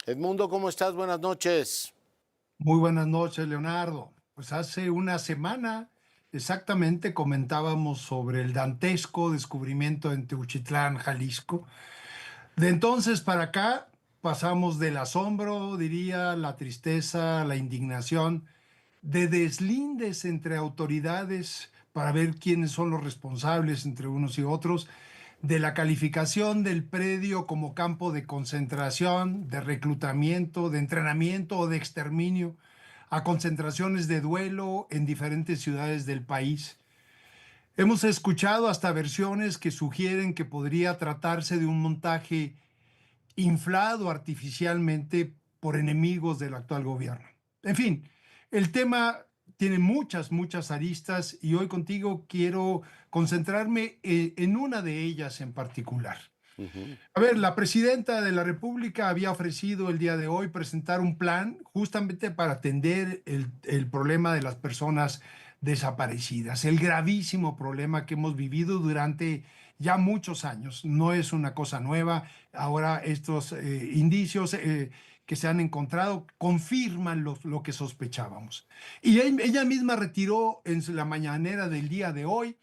Edmundo, ¿cómo estás? Buenas noches. Muy buenas noches, Leonardo. Pues hace una semana exactamente comentábamos sobre el dantesco descubrimiento en Teuchitlán, Jalisco. De entonces para acá pasamos del asombro, diría, la tristeza, la indignación, de deslindes entre autoridades para ver quiénes son los responsables entre unos y otros, de la calificación del predio como campo de concentración, de reclutamiento, de entrenamiento o de exterminio, a concentraciones de duelo en diferentes ciudades del país. Hemos escuchado hasta versiones que sugieren que podría tratarse de un montaje inflado artificialmente por enemigos del actual gobierno. En fin, el tema tiene muchas aristas y hoy contigo quiero concentrarme en una de ellas en particular. Ujú. A ver, la presidenta de la República había ofrecido el día de hoy presentar un plan justamente para atender el problema de las personas desaparecidas, el gravísimo problema que hemos vivido durante ya muchos años. No es una cosa nueva. Ahora estos indicios que se han encontrado confirman lo que sospechábamos. Y ella misma retiró en la mañanera del día de hoy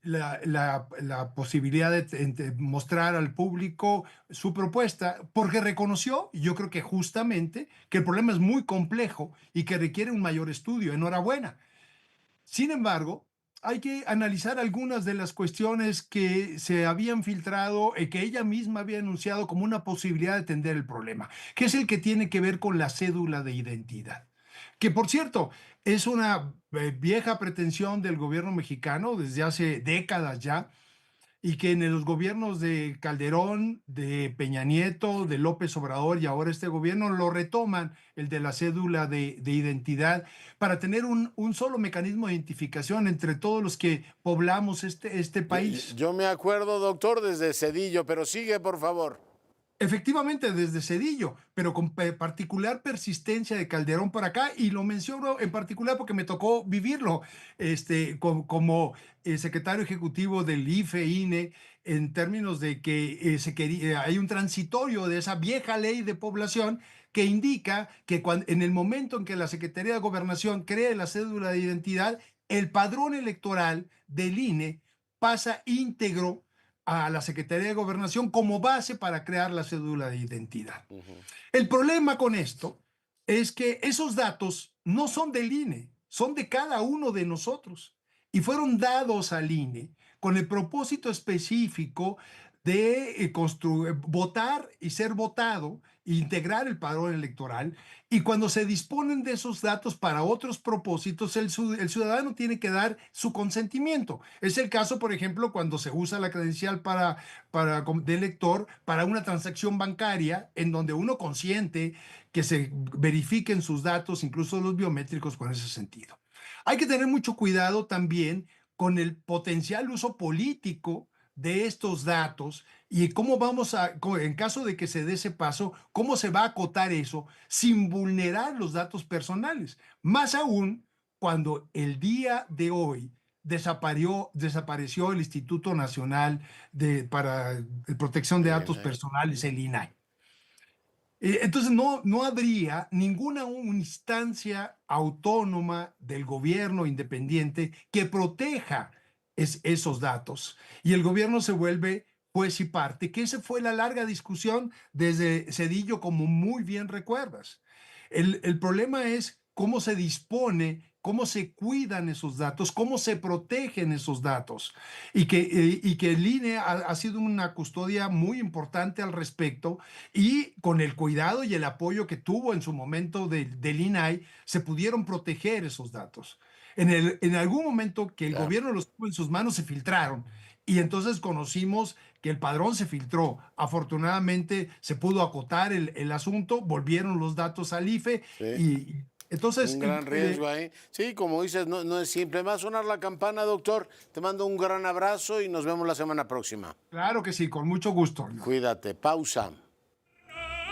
la posibilidad de mostrar al público su propuesta, porque reconoció, y yo creo que justamente, que el problema es muy complejo y que requiere un mayor estudio. Enhorabuena. Sin embargo, hay que analizar algunas de las cuestiones que se habían filtrado y que ella misma había anunciado como una posibilidad de atender el problema, que es el que tiene que ver con la cédula de identidad. Que por cierto, es una vieja pretensión del gobierno mexicano desde hace décadas ya, y que en los gobiernos de Calderón, de Peña Nieto, de López Obrador y ahora este gobierno lo retoman, el de la cédula de identidad, para tener un solo mecanismo de identificación entre todos los que poblamos este Yo, yo- país. yo me acuerdo, doctor, desde Cedillo, pero sigue, por favor. Efectivamente, desde Cedillo, pero con particular persistencia de Calderón para acá, y lo menciono en particular porque me tocó vivirlo como secretario ejecutivo del IFE-INE, en términos de que hay un transitorio de esa vieja ley de población que indica que en el momento en que la Secretaría de Gobernación cree la cédula de identidad, el padrón electoral del INE pasa íntegro a la Secretaría de Gobernación como base para crear la cédula de identidad. Ujú. El problema con esto es que esos datos no son del INE, son de cada uno de nosotros y fueron dados al INE con el propósito específico de votar y ser votado, integrar el padrón electoral, y cuando se disponen de esos datos para otros propósitos, el ciudadano tiene que dar su consentimiento. Es el caso, por ejemplo, cuando se usa la credencial de elector para una transacción bancaria en donde uno consiente que se verifiquen sus datos, incluso los biométricos, con ese sentido. Hay que tener mucho cuidado también con el potencial uso político de estos datos y cómo vamos en caso de que se dé ese paso, cómo se va a acotar eso sin vulnerar los datos personales. Más aún cuando el día de hoy desapareció el Instituto Nacional para Protección de El Datos INAI. Personales, el INAI. Entonces no habría ninguna instancia autónoma del gobierno independiente que proteja esos datos. Y el gobierno se vuelve juez y parte, que esa fue la larga discusión desde Cedillo, como muy bien recuerdas. El problema es cómo se dispone, cómo se cuidan esos datos, cómo se protegen esos datos. Y que el INE ha sido una custodia muy importante al respecto, y con el cuidado y el apoyo que tuvo en su momento del INAI, se pudieron proteger esos datos. En algún momento que el Claro. gobierno los tuvo en sus manos, se filtraron. Y entonces conocimos que el padrón se filtró. Afortunadamente se pudo acotar el asunto, volvieron los datos al IFE Sí, y entonces, un gran riesgo ahí. Sí, como dices, no es simple. Va a sonar la campana, doctor. Te mando un gran abrazo y nos vemos la semana próxima. claro que sí, con mucho gusto. Cuídate. Pausa.